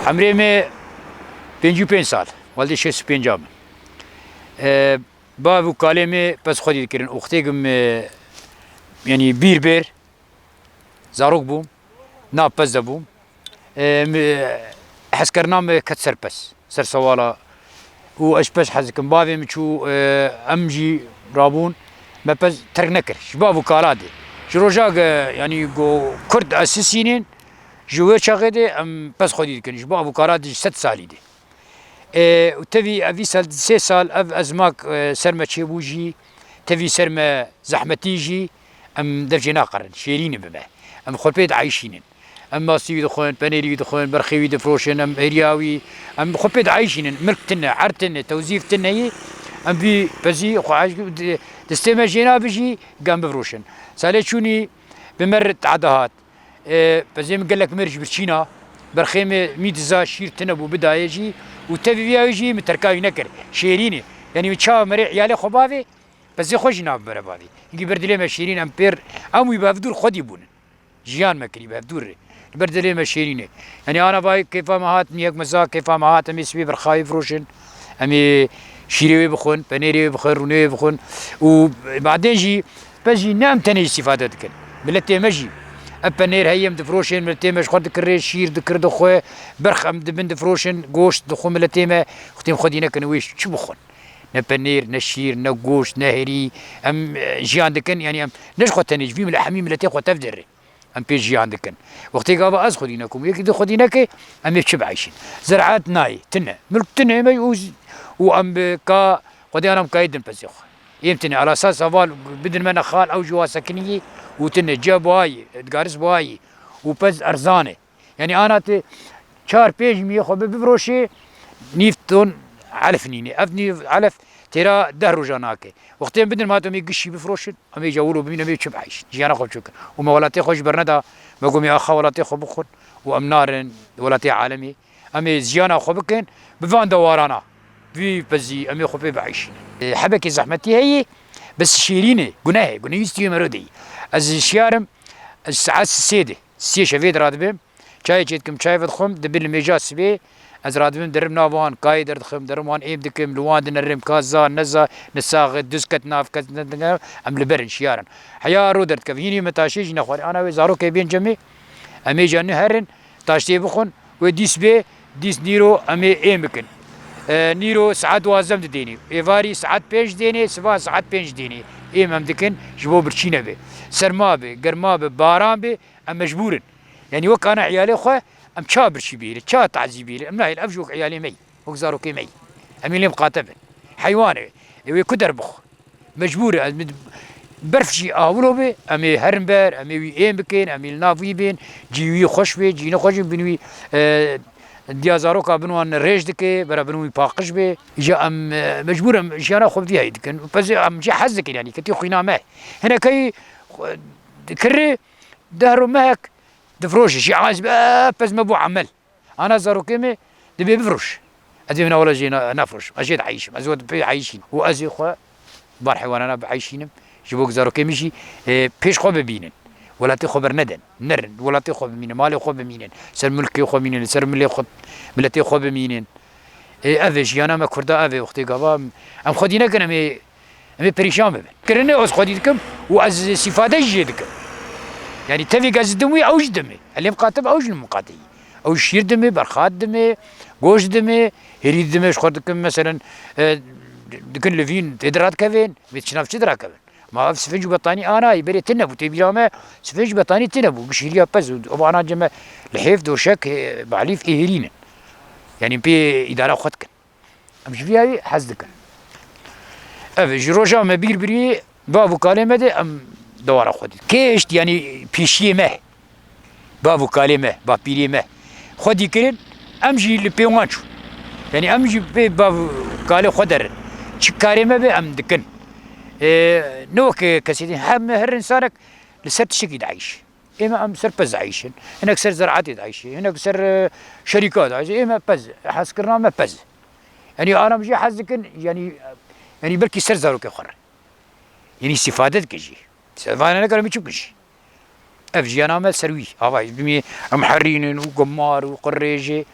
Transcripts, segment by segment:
عمري مي 55 سال والدي 56 بابو كلامي بس خدي كرن اختيكم يعني بير زاروك بوم نا بس بوم حسكرنام كتسر بس سر سوالا واش بس حزكم بابي مشو امجي رابون ما بس ترك نكر شباب وكالادي شروجاك يعني جو كرد اساسيين جوه شاغدي ام بس خدي كن شباب وكالادي 6 سالي دي وتبي افي سال 6 سال اف ازماك سرما تشيبوجي تبي سرما زحمتيجي ام درجنا قرن شيرين بما ام خلبيت عايشين اما سيوي دخون بانيري دخون برخيوي دفروشن ام ارياوي ام خلبيت عايشين ملكتنا عرتنا توزيفتنا هي ام بي بزي دستما جينا بجي قام بفروشن سالتشوني بمرت عدهات بزي قال لك مرج برشينا برخيمه ميتزا شير تنبو بدايه جي وتبي يجي متركاوي نكر شيريني يعني متشاو مريع يالي خبافي بس خوش ناب بربافي يجي بردلي ما شيرين امبير امو يبافدور خدي بون جيان مكري بافدور بردلي ما شيريني يعني انا باي كيف ما هات ميك مزاك كيف ما هات امي سبي برخاي فروشن امي شيري بخون بنيري بخون روني بخون وبعدين جي بجي نعم تاني استفادتك بلتي مجي البنير هيم دفروشن ملتيمه شخور دكري شير دكر دخوه برخ ام دبن دفروشن جوش دخو ملتيمه ختيم خدينا كنويش شو بخون نبنير نشير نجوش نهري ام جيان دكن يعني ام نشخو تنج في من الحميم ملتي خو تفدري ام بي جيان دكن وقتي قابا از خديناكم يك دو خديناك ام يشب عايشين زرعات ناي تنا ملك تنا ما يوز وام كا قدي انا مكايدن بسيخ يمتني على اساس افال بدل ما نخال او جوا سكنيه وتن جاب واي تقارس واي وبز ارزانه يعني انا شهر بيج مي خو بفروشي نيفتون علفنيني افني علف ترى دهر جناكي وقتين بدل ما تومي قشي بفروشن هم يجولوا بينا بيتش بعيش جينا خو شكر وما ولاتي خوش برندا ما قومي اخا ولاتي خو بخون وامنار ولاتي عالمي امي زيانا خو بكن بفان دوارانا في بزي امي خو بعيش حبكي زحمتي هي بس شيريني قناه يستوي مرودي از شيارم الساعات السيدة السي شفيد رادبم شاي جيتكم شاي فدخم دبل الميجاز سبي از رادبم درم نافوان قايدر دخم درمان ايم دكم لوان دنرم كازا نزا نساغ دسكت ناف كز ام لبرن شيارن حيا رودرت كفيني متاشيج نخوار انا وزارو كيبين جمي امي جاني هرن تاشتي بخون وديس بي ديس نيرو امي ايمكن نيرو ساعات وازم ديني ايفاري ساعات بيش ديني سبا ساعات بيش ديني ايم دكن جبو برشينا بي سرما بي قرما بي باران بي ام مجبورن يعني وك انا عيالي خو ام شابر شبيلي شا تعذيبيلي ام نايل افجوك عيالي مي وكزارو كي مي امي لي مقاتبن حيوان وي كدر بخ مجبور برفشي اولو بي امي هرمبر امي وي ايم بكين امي نافي بين جيوي خوش بي جينا خوش بنوي ديازاروكا بنوان ريش دكي برا بنوي باقش بي جا ام مجبور ام جانا خو فيها يدكن بس ام جا حزك يعني كتي خوينا ما هنا كي كري دهرو ماك دفروش شي عايز بس ما بو عمل انا زاروكيمي دبي بفروش ادي من ولا جينا نفرش اجيت عايش ازود بي عايشين وازي خو بار حيواننا بعايشين جيبوك زاروكيمي شي بيش خو ببينن ولا تي خبر ندن نرن ولا تي خو بمين مالي خو بمين سر ملكي خو بمين سر ملي خو ملتي خو بمين افيش انا ما كردا افي اختي قبا ام خدينا كنا مي بريشان ببن كرني از خديتكم واز استفاده جيدكم يعني تبي قاز دمي اوج دمي اللي مقاتب اوج المقاتل او شير دمي برخات دمي جوش دمي هريد دمي شخدكم مثلا دكن لفين تدرات كفين بتشناف تدرا كفين ما سفنج بطاني انا يبري تنبو تبي ما سفنج بطاني تنبو قشيريا بز وانا جمع الحيف دو شك بعليف اهلين يعني بي اداره خدك مش فيها حزدك افي روجا ما بيربري بابو كلمه دي ام دوار خودی کیش یعنی پیشی مه بابو کلمه با پیری مه خودی کرد امجی لپیوانچو یعنی امجی به بابو کال خودر چی کارمه به ام دکن نوک کسی هم هر انسانك لسر تشكي عايش اما ام سر بز عايشين هناك سر زراعات عايشين هناك سر شركات عايشين اما بز حسكرنا ما بز يعني انا مجي حزكن يعني بلكي سر زاروك خر يعني استفادتك كجي فانا كلام تشوفش افجي انا ما سروي هاي بمي محرين وقمار وقريجي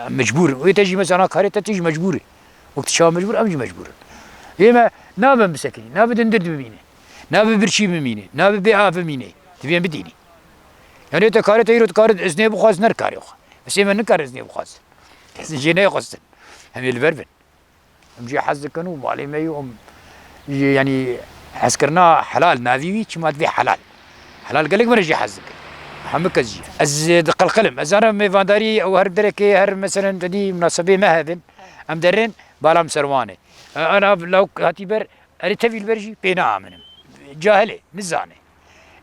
مجبور ويتجي مثلا كاريتا تيجي مجبورة وقت شاو مجبور أمجي مجبور إما نابا مسكني نابا دندر بمينه نابا برشي بمينه نابا بيعا بمينه تبين بديني يعني تكاريتا يرو تكاريت إزني بخواز نركاري أخ بس إما نكار إزني بخواز جينا يقصد هم البربن أمجي حز كانوا بالي ما يوم يعني حسكرنا حلال ناذيوي كما تبي حلال حلال قال لك مرجي حزك حمك الزي از قلقلم از انا ميفانداري او هر دركي هر مثلا تدي مناسبه ما هذن ام درين بالام سروانه انا لو هاتيبر اريتفي البرجي بينا امنم جاهله نزانه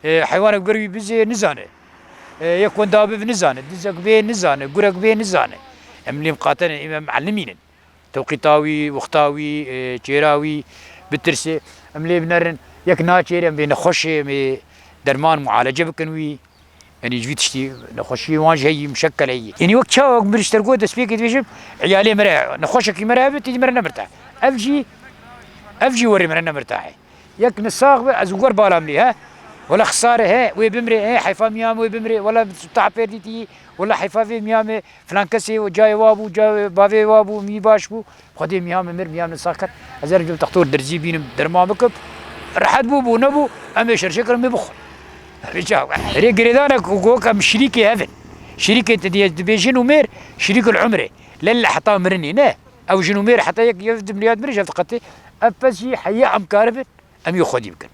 حيوانك بري بزي نزانه يكون داب نزانه دزك بي نزانه قرك بي نزانه املي مقاتل امام معلمين توقيتاوي وقتاوي تشيراوي بترسي املي بنرن يك ناتشير بين خوشي مي درمان معالجه بكنوي يعني جوي تشتي نخوشي واج هي مشكل هي يعني وقت شاو برشترقو دسبيك ديجم عيالي مرا نخوشك مرا بتيجي مرا مرتاح افجي وري مرا مرتاح يك نساق ازغور بالاملي ها ولا خساره ها ويبمري ها حيفا ميام ويبمري ولا تاع بيرديتي ولا حيفا في ميام فلان كسي وجاي وابو جاي بافي وابو مي باشبو خدي ميام مر ميام نساكت ازرجو تختور درزي بينم درما بكب رحت بو نبو امي شرشكر مي بخل رجاو ري قريدانا كوكا شريكي هذن شريكة دبيجين ومير شريك العمري للا حطاه مرني نه او جنومير حتى يفد مليار مريج تقتي افشي حيا ام كاربن ام يخدي يمكن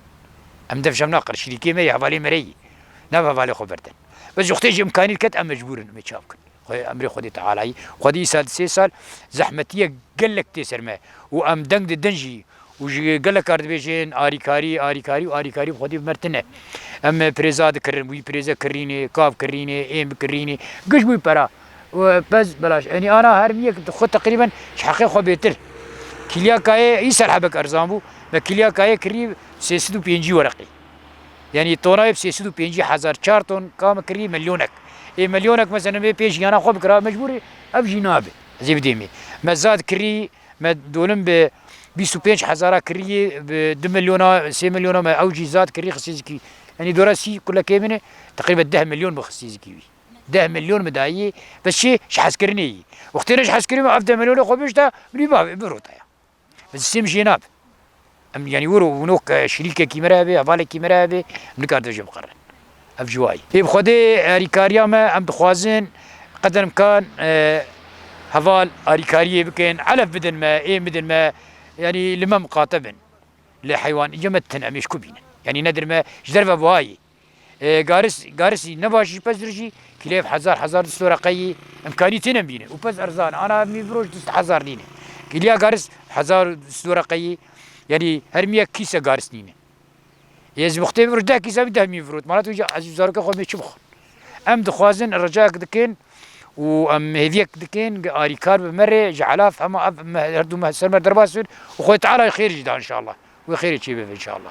ام دفش ناقر شريكي ما يحفالي مري نافا بالي خبرتن بس يختي امكاني كت ام مجبور انه يتشابكن امري خدي تعالى خدي سال 6 سال زحمتيه قلك تسر ما وام دنج دنجي وجي قال لك اردبيجين اري كاري خدي مرتنه ام بريزاد كرن وي بريزا كريني كاب كريني ام كريني قش بي برا بس بلاش يعني انا هرميه خد تقريبا حقيقه خو بيتر كليا كاي يسر حبك ارزامبو كليا كاي كري 650 ورقي يعني طورايب 650 حزار 4 طن كام كري مليونك اي مليونك مثلا ما بيجي انا خو بكره مجبوري ابجي نابه زي بديمي مزاد كري ما دولم ب 25 حزاره كري ب 2 مليون 3 مليون ما اوجي زاد كري خصيزكي يعني دراسي كلها كامنه تقريبا 10 مليون بخصيزكي 10 مليون مدايي بس شي حسكرني وقتين حسكرني ما 10 مليون خو بيشتا بريبا بروتا بس سيم جيناب ام يعني ورو ونوك شريكه كيمرابي افالي كيمرابي نكار دجم قرن افجواي هي بخدي ريكاريا ما ام بخوازن قدر امكان هفال اريكاريه بكين علف بدن ما ايه بدن ما يعني لما مقاطبن لحيوان جمتن اميش كوبين يعني ندر ما جدرفه بواي قارسي نباشي بزرجي كليف حزار دستورقي امكاني تنبينه وبس ارزان انا مي بروش دست حزار دينه كليا قارس حزار دستورقي يعني هرميه كيسه قارس نينه يز مختبر بروش ده كيسه بده مي فروت معناته يجي عزيز زارك خو مي تشبخ ام دخوازن الرجاك دكين وام هذيك دكين اريكار بمره جعلاف اما هردو سلمى درباسون وخوي تعالى خير جدا ان شاء الله وخير تشيبه ان شاء الله